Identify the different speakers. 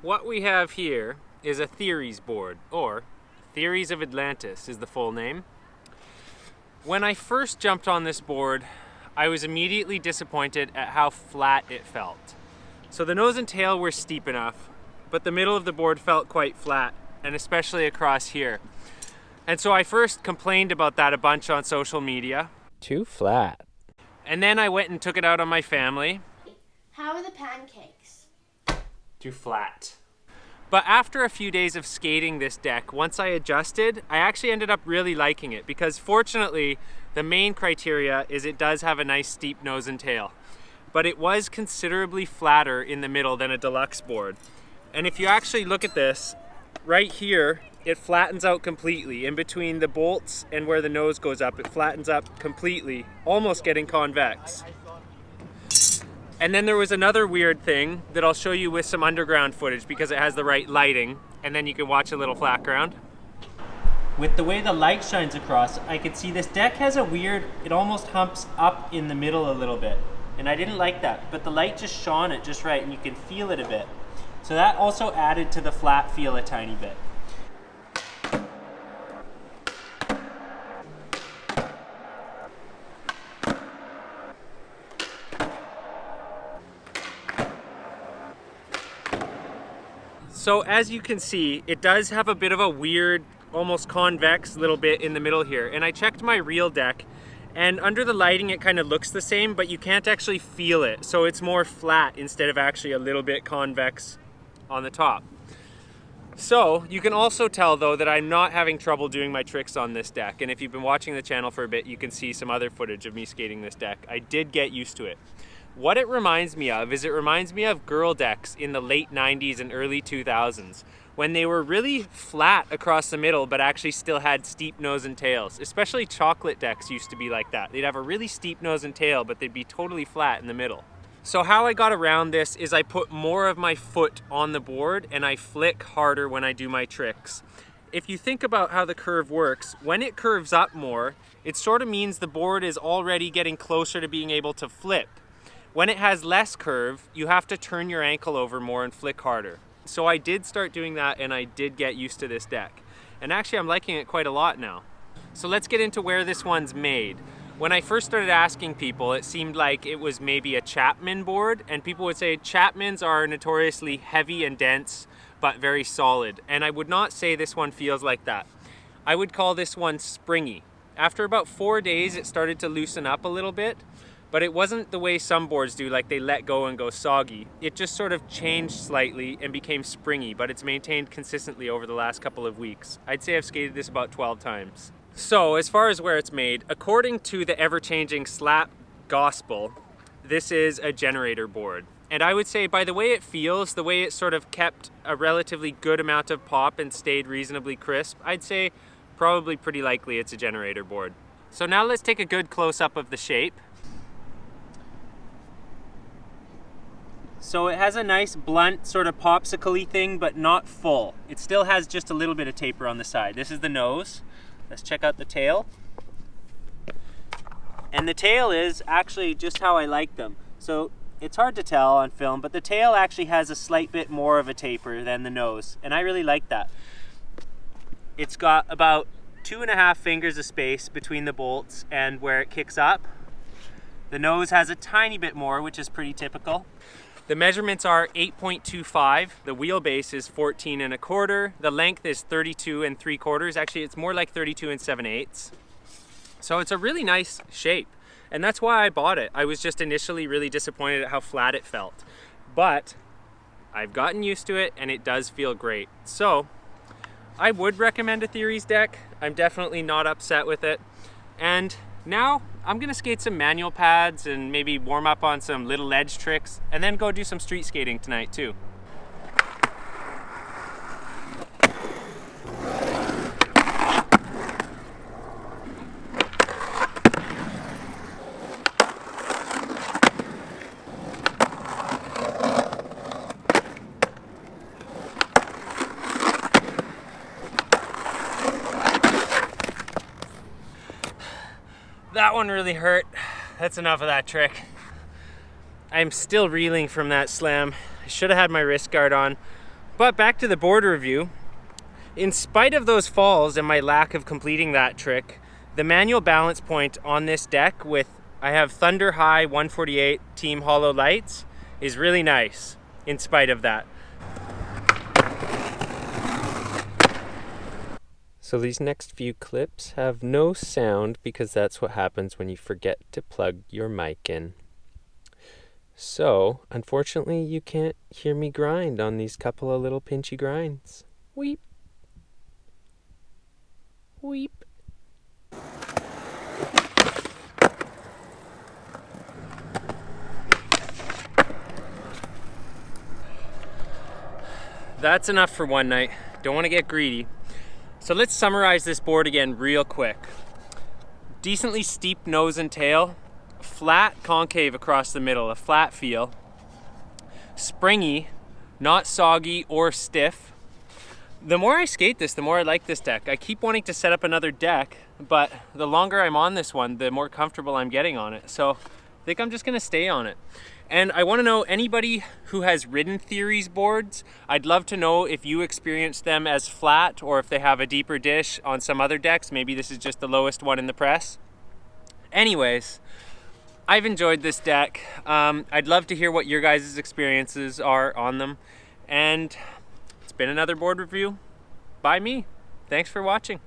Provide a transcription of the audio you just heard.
Speaker 1: What we have here is a theories board, or Theories of Atlantis is the full name. When I first jumped on this board, I was immediately disappointed at how flat it felt. So the nose and tail were steep enough, but the middle of the board felt quite flat, and especially across here. And so I first complained about that a bunch on social media.
Speaker 2: Too flat.
Speaker 1: And then I went and took it out on my family.
Speaker 3: How are the pancakes?
Speaker 1: Too flat. But after a few days of skating this deck, once I adjusted, I actually ended up really liking it because fortunately, the main criteria is it does have a nice steep nose and tail. But it was considerably flatter in the middle than a deluxe board. And if you actually look at this, right here, it flattens out completely. In between the bolts and where the nose goes up, it flattens up completely, almost getting convex. And then there was another weird thing that I'll show you with some underground footage because it has the right lighting, and then you can watch a little flat ground. With the way the light shines across, I could see this deck has a weird, it almost humps up in the middle a little bit. And I didn't like that, but the light just shone it just right and you can feel it a bit. So that also added to the flat feel a tiny bit. So as you can see, it does have a bit of a weird, almost convex little bit in the middle here. And I checked my real deck, and under the lighting it kind of looks the same, but you can't actually feel it. So it's more flat instead of actually a little bit convex on the top. So you can also tell though that I'm not having trouble doing my tricks on this deck. And if you've been watching the channel for a bit, you can see some other footage of me skating this deck. I did get used to it. What it reminds me of is it reminds me of girl decks in the late 90s and early 2000s when they were really flat across the middle but actually still had steep nose and tails. Especially chocolate decks used to be like that. They'd have a really steep nose and tail but they'd be totally flat in the middle. So how I got around this is I put more of my foot on the board and I flick harder when I do my tricks. If you think about how the curve works, when it curves up more, it sort of means the board is already getting closer to being able to flip. When it has less curve, you have to turn your ankle over more and flick harder. So I did start doing that and I did get used to this deck. And actually I'm liking it quite a lot now. So let's get into where this one's made. When I first started asking people, it seemed like it was maybe a Chapman board, and people would say Chapmans are notoriously heavy and dense, but very solid. And I would not say this one feels like that. I would call this one springy. After about 4 days, it started to loosen up a little bit, but it wasn't the way some boards do, like they let go and go soggy. It just sort of changed slightly and became springy, but it's maintained consistently over the last couple of weeks. I'd say I've skated this about 12 times. So as far as where it's made, according to the ever-changing Slap Gospel, this is a generator board. And I would say by the way it feels, the way it sort of kept a relatively good amount of pop and stayed reasonably crisp, I'd say probably pretty likely it's a generator board. So now let's take a good close-up of the shape. So it has a nice blunt sort of popsicle-y thing, but not full. It still has just a little bit of taper on the side. This is the nose. Let's check out the tail. And the tail is actually just how I like them. So it's hard to tell on film, but the tail actually has a slight bit more of a taper than the nose. And I really like that. It's got about 2.5 fingers of space between the bolts and where it kicks up. The nose has a tiny bit more, which is pretty typical. The measurements are 8.25, the wheelbase is 14.25, the length is 32.75, actually it's more like 32.7/8. So it's a really nice shape, and that's why I bought it. I was just initially really disappointed at how flat it felt, but I've gotten used to it and it does feel great. So I would recommend a Theories deck. I'm definitely not upset with it. And now I'm gonna skate some manual pads and maybe warm up on some little ledge tricks and then go do some street skating tonight too. That one really hurt. That's enough of that trick. I'm still reeling from that slam. I should have had my wrist guard on, But back to the board review. In spite of those falls and my lack of completing that trick, the manual balance point on this deck with, I have Thunder High 148 Team Hollow lights, is really nice in spite of that. So these next few clips have no sound because that's what happens when you forget to plug your mic in. So, unfortunately, you can't hear me grind on these couple of little pinchy grinds. Weep. Weep. That's enough for one night. Don't want to get greedy. So let's summarize this board again real quick. Decently steep nose and tail, flat concave across the middle, a flat feel. Springy, not soggy or stiff. The more I skate this, the more I like this deck. I keep wanting to set up another deck, but the longer I'm on this one, the more comfortable I'm getting on it. So I think I'm just gonna stay on it. And I want to know, anybody who has ridden Theories boards, I'd love to know if you experienced them as flat or if they have a deeper dish on some other decks. Maybe this is just the lowest one in the press. Anyways, I've enjoyed this deck. I'd love to hear what your guys' experiences are on them. And it's been another board review by me. Thanks for watching.